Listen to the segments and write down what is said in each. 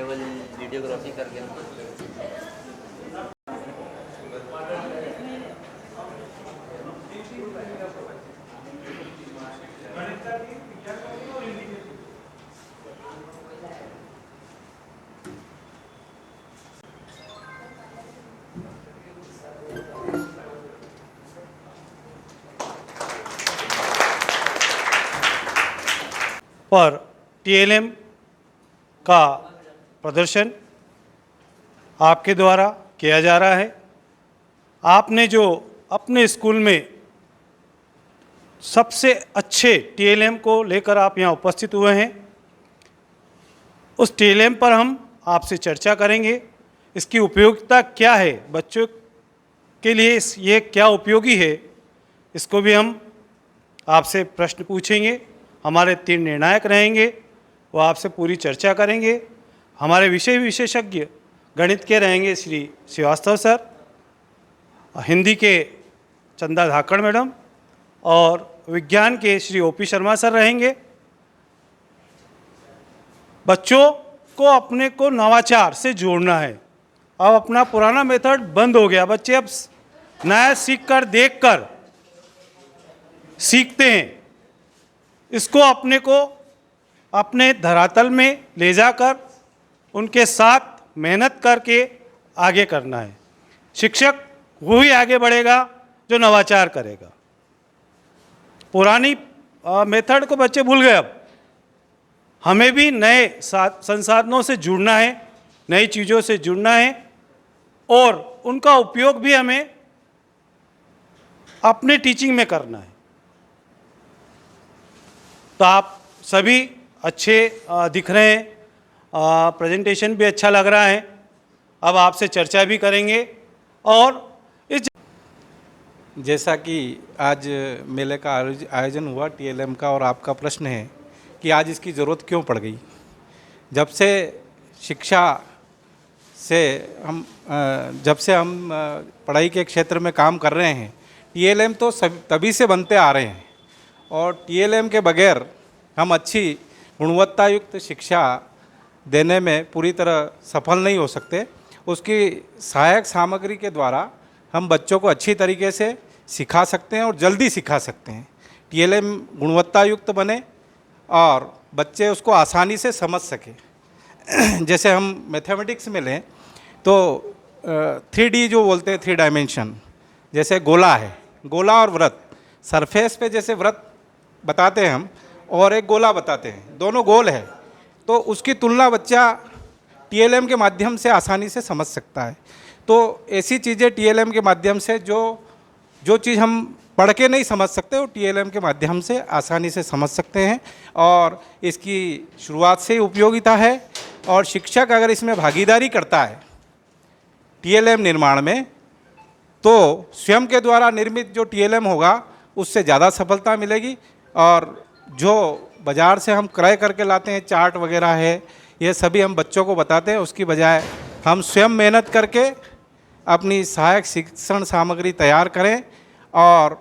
केवल वीडियोग्राफी करके हम पर टीएलएम का प्रदर्शन आपके द्वारा किया जा रहा है। आपने जो अपने स्कूल में सबसे अच्छे टीएलएम को लेकर आप यहाँ उपस्थित हुए हैं, उस टीएलएम पर हम आपसे चर्चा करेंगे। इसकी उपयोगिता क्या है, बच्चों के लिए ये क्या उपयोगी है, इसको भी हम आपसे प्रश्न पूछेंगे। हमारे 3 निर्णायक रहेंगे, वो आपसे पूरी चर्चा करेंगे। हमारे विषय विशेषज्ञ गणित के रहेंगे श्री श्रीवास्तव सर, हिंदी के चंदा धाकड़ मैडम और विज्ञान के श्री ओपी शर्मा सर रहेंगे। बच्चों को अपने को नवाचार से जोड़ना है। अब अपना पुराना मेथड बंद हो गया, बच्चे अब नया सीख कर देख कर सीखते हैं। इसको अपने को अपने धरातल में ले जाकर उनके साथ मेहनत करके आगे करना है। शिक्षक वही आगे बढ़ेगा जो नवाचार करेगा। पुरानी मेथड को बच्चे भूल गए। अब हमें भी नए संसाधनों से जुड़ना है, नई चीज़ों से जुड़ना है और उनका उपयोग भी हमें अपने टीचिंग में करना है। तो आप सभी अच्छे दिख रहे हैं, प्रेजेंटेशन भी अच्छा लग रहा है। अब आपसे चर्चा भी करेंगे। और इस जैसा कि आज मेले का आयोजन हुआ टीएलएम का, और आपका प्रश्न है कि आज इसकी ज़रूरत क्यों पड़ गई। जब से शिक्षा से हम पढ़ाई के क्षेत्र में काम कर रहे हैं, टीएलएम तो तभी से बनते आ रहे हैं और टीएलएम के बगैर हम अच्छी गुणवत्तायुक्त शिक्षा देने में पूरी तरह सफल नहीं हो सकते। उसकी सहायक सामग्री के द्वारा हम बच्चों को अच्छी तरीके से सिखा सकते हैं और जल्दी सिखा सकते हैं। टीएलएम गुणवत्तायुक्त बने और बच्चे उसको आसानी से समझ सकें। जैसे हम मैथमेटिक्स में लें तो 3D जो बोलते हैं, 3 डायमेंशन, जैसे गोला है, गोला और वृत्त। सरफेस पे जैसे वृत्त बताते हैं हम और एक गोला बताते हैं, दोनों गोल है, तो उसकी तुलना बच्चा टीएलएम के माध्यम से आसानी से समझ सकता है। तो ऐसी चीज़ें टीएलएम के माध्यम से जो चीज़ हम पढ़ के नहीं समझ सकते, वो टीएलएम के माध्यम से आसानी से समझ सकते हैं। और इसकी शुरुआत से ही उपयोगिता है। और शिक्षक अगर इसमें भागीदारी करता है टीएलएम निर्माण में, तो स्वयं के द्वारा निर्मित जो टीएलएम होगा उससे ज़्यादा सफलता मिलेगी। और जो बाज़ार से हम क्रय करके लाते हैं, चार्ट वगैरह है, ये सभी हम बच्चों को बताते हैं। उसकी बजाय हम स्वयं मेहनत करके अपनी सहायक शिक्षण सामग्री तैयार करें और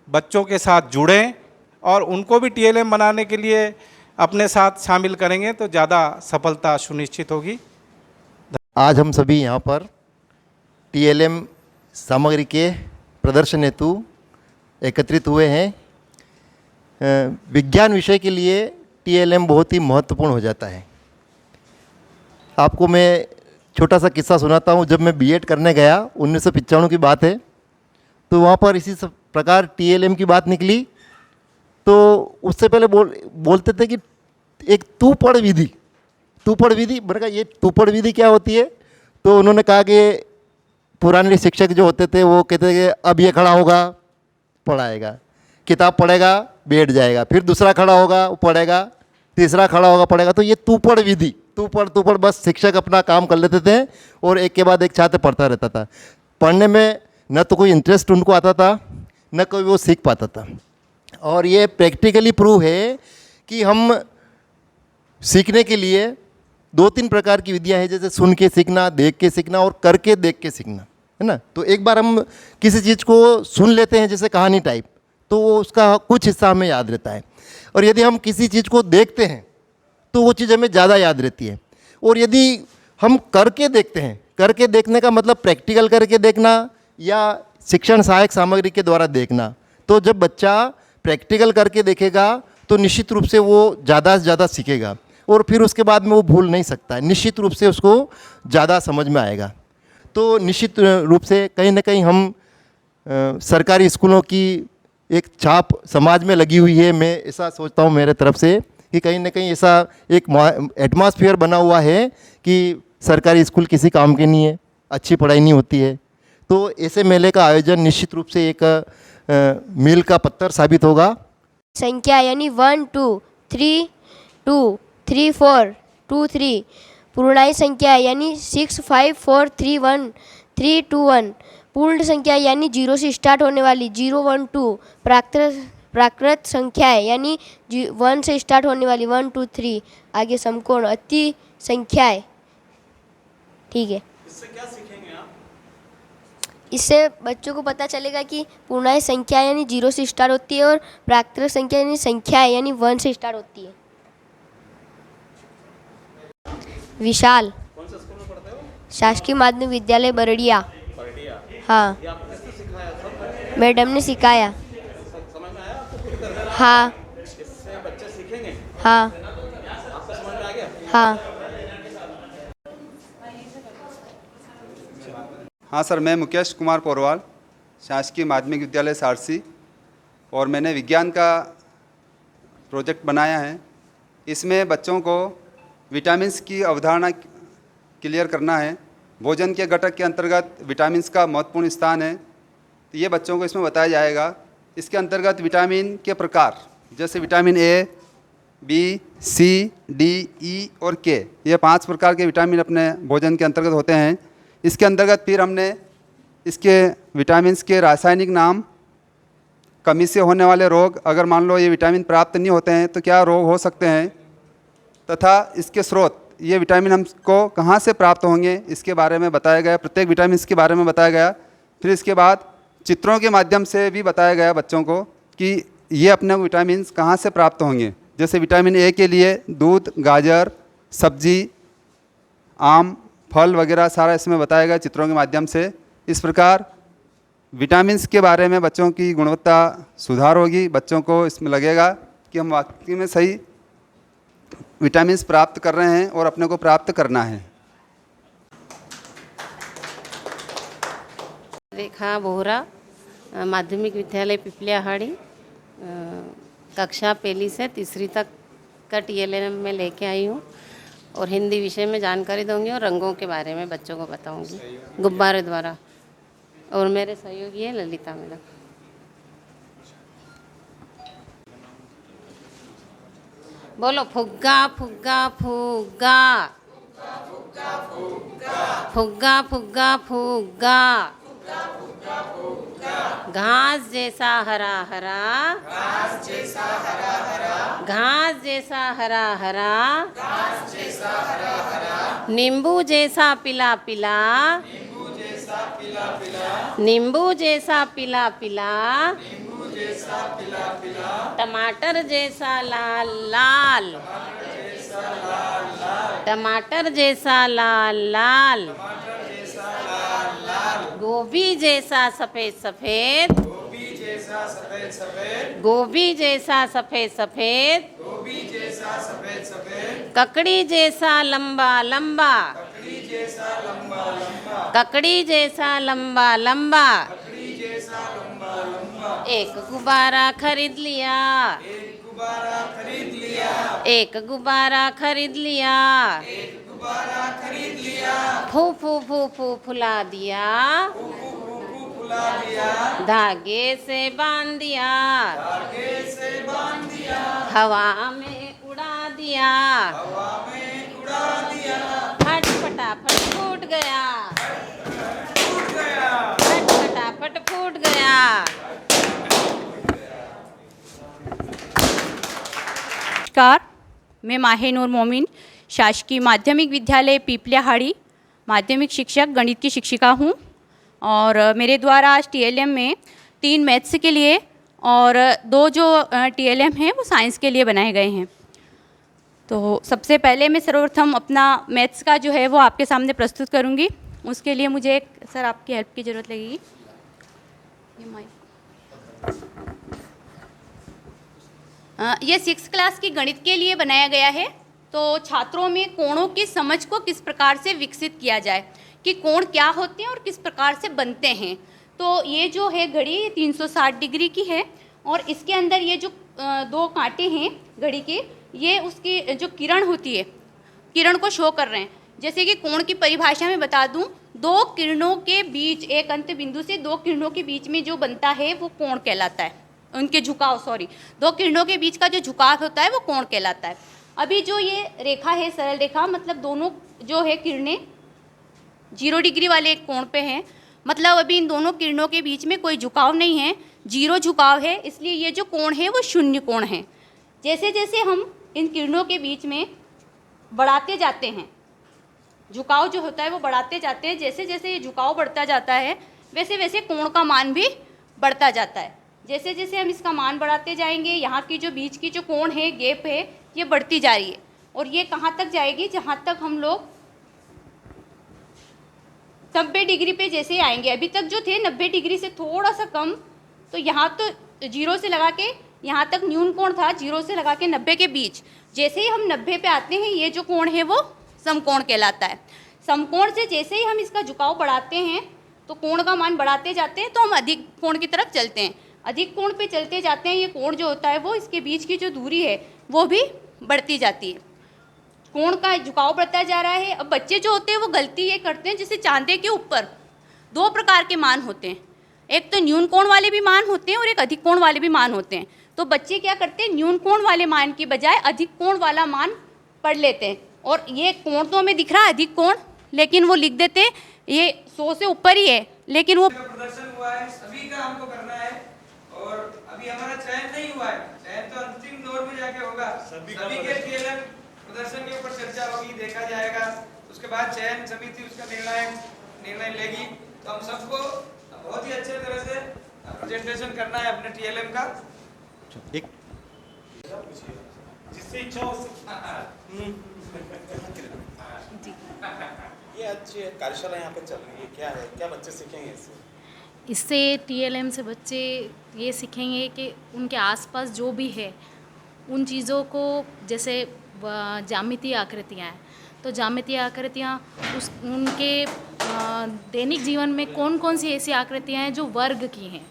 बच्चों के साथ जुड़ें और उनको भी टीएलएम बनाने के लिए अपने साथ शामिल करेंगे तो ज़्यादा सफलता सुनिश्चित होगी। आज हम सभी यहाँ पर टीएलएम सामग्री के प्रदर्शन हेतु एकत्रित हुए हैं। विज्ञान विषय के लिए टीएलएम बहुत ही महत्वपूर्ण हो जाता है। आपको मैं छोटा सा किस्सा सुनाता हूँ। जब मैं बीएड करने गया, 1995 की बात है, तो वहाँ पर इसी प्रकार टीएलएम की बात निकली। तो उससे पहले बोलते थे कि एक तू पढ़ विधि, मैंने कहा ये तू पढ़ विधि क्या होती है? तो उन्होंने कहा कि पुराने शिक्षक जो होते थे वो कहते थे कि अब ये खड़ा होगा पढ़ाएगा, किताब पढ़ेगा बैठ जाएगा, फिर दूसरा खड़ा होगा वो पढ़ेगा, तीसरा खड़ा होगा पढ़ेगा। तो ये तू पढ़ विधि, तू पढ़, बस शिक्षक अपना काम कर लेते थे और एक के बाद एक छात्र पढ़ता रहता था। पढ़ने में न तो कोई इंटरेस्ट उनको आता था, न कोई वो सीख पाता था। और ये प्रैक्टिकली प्रूव है कि हम सीखने के लिए 2-3 प्रकार की विधियां हैं, जैसे सुन के सीखना, देख के सीखना और करके देख के सीखना, है ना। तो एक बार हम किसी चीज़ को सुन लेते हैं जैसे कहानी टाइप, तो वो उसका कुछ हिस्सा हमें याद रहता है। और यदि हम किसी चीज़ को देखते हैं तो वो चीज़ हमें ज़्यादा याद रहती है। और यदि हम करके देखते हैं, करके देखने का मतलब प्रैक्टिकल करके देखना या शिक्षण सहायक सामग्री के द्वारा देखना, तो जब बच्चा प्रैक्टिकल करके देखेगा तो निश्चित रूप से वो ज़्यादा से ज़्यादा सीखेगा और फिर उसके बाद में वो भूल नहीं सकता है, निश्चित रूप से उसको ज़्यादा समझ में आएगा। तो निश्चित रूप से कहीं ना कहीं हम सरकारी स्कूलों की एक छाप समाज में लगी हुई है। मैं ऐसा सोचता हूँ मेरे तरफ से कि कहीं ना कहीं ऐसा एक एटमॉस्फेयर बना हुआ है कि सरकारी स्कूल किसी काम के नहीं है, अच्छी पढ़ाई नहीं होती है। तो ऐसे मेले का आयोजन निश्चित रूप से एक मील का पत्थर साबित होगा। संख्या यानी 1 2 3 2 3 4 2 3। पूर्णांक संख्या यानी 6 5 4 3 1 3 2 1। पूर्ण संख्या यानी 0 से स्टार्ट होने वाली 0 1 2। प्राकृत संख्याएं यानी 1 से स्टार्ट होने वाली 1 2 3। आगे समकोण अति संख्याएं। ठीक है, इससे क्या सीखेंगे आप? इससे बच्चों को पता चलेगा कि पूर्णांक संख्या यानी 0 से स्टार्ट होती है और प्राकृत संख्या यानी संख्याएं यानी 1 से स्टार्ट होती है। विशाल। कौन सा स्कूल में पढ़ते हो? शासकीय माध्यमिक विद्यालय बरड़िया। बरडिया। हाँ, ये आपको किसने सिखाया सब? मैडम ने सिखाया। समझ में आया आपको खुद करके? हाँ इससे बच्चे सीखेंगे? हाँ आपको समझ में आ गया? हाँ। हाँ सर, मैं मुकेश कुमार पोरवाल, शासकीय माध्यमिक विद्यालय सारसी, और मैंने विज्ञान का प्रोजेक्ट बनाया है। इसमें बच्चों को विटामिन्स की अवधारणा क्लियर करना है। भोजन के घटक के अंतर्गत विटामिन्स का महत्वपूर्ण स्थान है, तो ये बच्चों को इसमें बताया जाएगा। इसके अंतर्गत विटामिन के प्रकार जैसे vitamin A, B, C, D, E और के, ये 5 प्रकार के विटामिन अपने भोजन के अंतर्गत होते हैं। इसके अंतर्गत फिर हमने इसके विटामिन्स के रासायनिक नाम, कमी से होने वाले रोग, अगर मान लो ये विटामिन प्राप्त नहीं होते हैं तो क्या रोग हो सकते हैं, तथा इसके स्रोत, ये विटामिन हमको कहाँ से प्राप्त होंगे, इसके बारे में बताया गया। प्रत्येक विटामिन के बारे में बताया गया। फिर इसके बाद चित्रों के माध्यम से भी बताया गया बच्चों को कि ये अपने विटामिन कहाँ से प्राप्त होंगे। जैसे विटामिन ए के लिए दूध, गाजर, सब्जी, आम, फल वगैरह सारा इसमें बताया गया चित्रों के माध्यम से। इस प्रकार विटामिन्स के बारे में बच्चों की गुणवत्ता सुधार होगी। बच्चों को इसमें लगेगा कि हम वाकई में सही विटामिन्स प्राप्त कर रहे हैं और अपने को प्राप्त करना है। रेखा बोहरा, माध्यमिक विद्यालय पिपलियाहाड़ी, कक्षा 1 से 3 तक का TLM में लेके आई हूँ और हिंदी विषय में जानकारी दूंगी और रंगों के बारे में बच्चों को बताऊंगी गुब्बारे द्वारा। और मेरे सहयोगी है ललिता मैडम। बोलो फुग्गा फुग्गा फुग्गा, फुग्गा फुग्गा फुग्गा, घास जैसा हरा हरा, घास जैसा हरा हरा, घास जैसा हरा हरा, घास जैसा हरा हरा, नींबू जैसा पिला पिला, नींबू जैसा पिला पिला, नींबू जैसा पिला पिला, नींबू जैसा पिला पिला, टमाटर जैसा लाल लाल, टमाटर जैसा लाल लाल, गोभी जैसा सफेद सफेद, गोभी जैसा सफेद सफेद, गोभी जैसा सफेद सफेद, गोभी जैसा सफेद सफेद, ककड़ी जैसा लंबा लंबा, ककड़ी जैसा लंबा लंबा, ककड़ी जैसा लंबा लंबा, ककड़ी जैसा लंबा लंबा। एक गुब्बारा खरीद लिया, एक गुब्बारा खरीद लिया, एक गुब्बारा खरीद लिया, एक गुब्बारा खरीद लिया, फू फू फू फू फुला दिया, फू फू फू फू फुला दिया, धागे से बांध दिया, धागे से बांध दिया, हवा में उड़ा दिया, हवा में उड़ा दिया, फट फटाफट फूट गया, फट गया, फट फटाफट फूट गया। नमस्कार, मैं माहिनूर मोमिन, शासकीय माध्यमिक विद्यालय पिपलियाहाड़ी माध्यमिक शिक्षक गणित की शिक्षिका हूँ। और मेरे द्वारा आज TLM में 3 मैथ्स के लिए और 2 जो TLM हैं वो साइंस के लिए बनाए गए हैं। तो सबसे पहले मैं सर्वप्रथम अपना मैथ्स का जो है वो आपके सामने प्रस्तुत करूँगी। उसके लिए मुझे सर आपकी हेल्प की ज़रूरत लगेगी। ये 6th क्लास की गणित के लिए बनाया गया है। तो छात्रों में कोणों की समझ को किस प्रकार से विकसित किया जाए कि कोण क्या होते हैं और किस प्रकार से बनते हैं। तो ये जो है घड़ी 360 डिग्री की है और इसके अंदर ये जो दो कांटे हैं घड़ी के, ये उसकी जो किरण होती है, किरण को शो कर रहे हैं। जैसे कि कोण की परिभाषा में बता दूं, दो किरणों के बीच, एक अंत बिंदु से दो किरणों के बीच में जो बनता है वो कोण कहलाता है। उनके झुकाव, दो किरणों के बीच का जो झुकाव होता है वो कोण कहलाता है। अभी जो ये रेखा है, सरल रेखा, मतलब दोनों जो है किरणें 0 डिग्री वाले एक कोण पे हैं। मतलब अभी इन दोनों किरणों के बीच में कोई झुकाव नहीं है, 0 झुकाव है, इसलिए ये जो कोण है वो शून्य कोण है। जैसे जैसे हम इन किरणों के बीच में बढ़ाते जाते हैं, झुकाव जो होता है वो बढ़ाते जाते हैं, जैसे जैसे ये झुकाव बढ़ता जाता है वैसे वैसे कोण का मान भी बढ़ता जाता है। जैसे जैसे हम इसका मान बढ़ाते जाएंगे, यहाँ की जो बीच की जो कोण है, गैप है, ये बढ़ती जा रही है और ये कहाँ तक जाएगी, जहाँ तक हम लोग 90 डिग्री पे जैसे आएंगे। अभी तक जो थे 90 डिग्री से थोड़ा सा कम, तो यहाँ तो 0 से लगा के यहाँ तक न्यून कोण था, 0 से लगा के 90 के बीच। जैसे ही हम 90 पे आते हैं, ये जो कोण है वो समकोण कहलाता है। समकोण से जैसे ही हम इसका झुकाव बढ़ाते हैं तो कोण का मान बढ़ाते जाते हैं, तो हम अधिक कोण की तरफ चलते हैं। अधिक कोण पे चलते जाते हैं, ये कोण जो होता है वो इसके बीच की जो दूरी है वो भी बढ़ती जाती है, कोण का झुकाव बढ़ता जा रहा है। अब बच्चे जो होते हैं वो गलती ये करते हैं, जैसे चांदे के ऊपर 2 प्रकार के मान होते हैं, एक तो न्यून कोण वाले भी मान होते हैं और एक अधिक कोण वाले भी मान होते हैं। तो बच्चे क्या करते हैं, न्यून कोण वाले मान की बजाय अधिक कोण वाला मान पढ़ लेते हैं। और ये कोण तो हमें दिख रहा है अधिक कोण, लेकिन वो लिख देते हैं ये 100 से ऊपर ही है, लेकिन वो प्रदर्शन हुआ है, सभी का हमको करना है और अभी हमारा चयन नहीं हुआ है, चयन तो अंतिम दौर में जाके होगा। सभी के टीएलएम प्रदर्शन के ऊपर चर्चा होगी, देखा जाएगा, उसके बाद चयन समिति उसका निर्णय लेगी। तो हम सबको बहुत ही अच्छे तरह से प्रेजेंटेशन करना है अपने टीएलएम का। एक जिससे इच्छा हो ये अच्छी कार्यशाला यहाँ पे चल रही है, क्या है, क्या बच्चे सीखेंगे इससे? इससे टीएलएम से बच्चे ये सीखेंगे कि उनके आसपास जो भी है उन चीज़ों को, जैसे ज्यामितीय आकृतियाँ हैं, तो ज्यामितीय आकृतियाँ उनके दैनिक जीवन में कौन कौन सी ऐसी आकृतियाँ हैं जो वर्ग की हैं।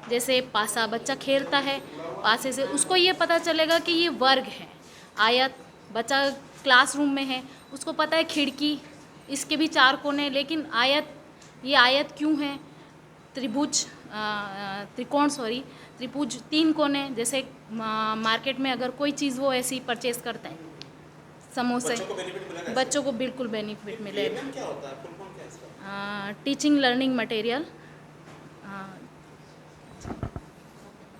जैसे पासा, बच्चा खेलता है पासे से, उसको ये पता चलेगा कि ये वर्ग है। आयत, बच्चा क्लासरूम में है, उसको पता है खिड़की, इसके भी 4 कोने, लेकिन आयत, ये आयत क्यों है। त्रिभुज, त्रिभुज 3 कोने। जैसे मार्केट में अगर कोई चीज़ वो ऐसी परचेज करते हैं, समोसे, बच्चों को बिल्कुल बेनिफिट मिलेगा। क्या होता है, फुल फॉर्म क्या है इसका? Teaching learning material.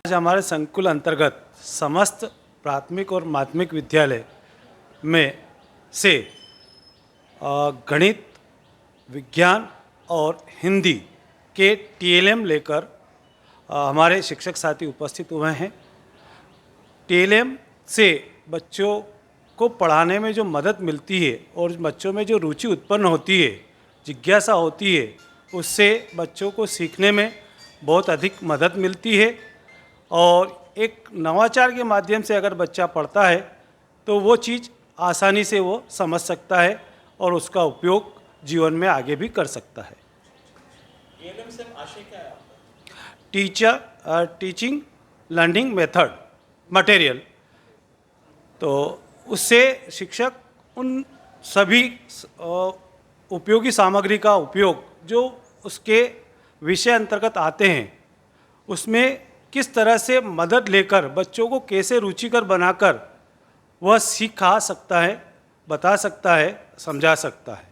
आज हमारे संकुल अंतर्गत समस्त प्राथमिक और माध्यमिक विद्यालय में से गणित, विज्ञान और हिंदी के टीएलएम लेकर हमारे शिक्षक साथी उपस्थित हुए हैं। टीएलएम से बच्चों को पढ़ाने में जो मदद मिलती है और बच्चों में जो रुचि उत्पन्न होती है, जिज्ञासा होती है, उससे बच्चों को सीखने में बहुत अधिक मदद मिलती है। और एक नवाचार के माध्यम से अगर बच्चा पढ़ता है तो वो चीज़ आसानी से वो समझ सकता है और उसका उपयोग जीवन में आगे भी कर सकता है। टीएलएम से आशय क्या है आपका? टीचिंग लर्निंग मेथड मटेरियल, तो उससे शिक्षक उन सभी उपयोगी सामग्री का उपयोग जो उसके विषय अंतर्गत आते हैं उसमें किस तरह से मदद लेकर बच्चों को कैसे रुचिकर बनाकर वह सिखा सकता है, बता सकता है, समझा सकता है।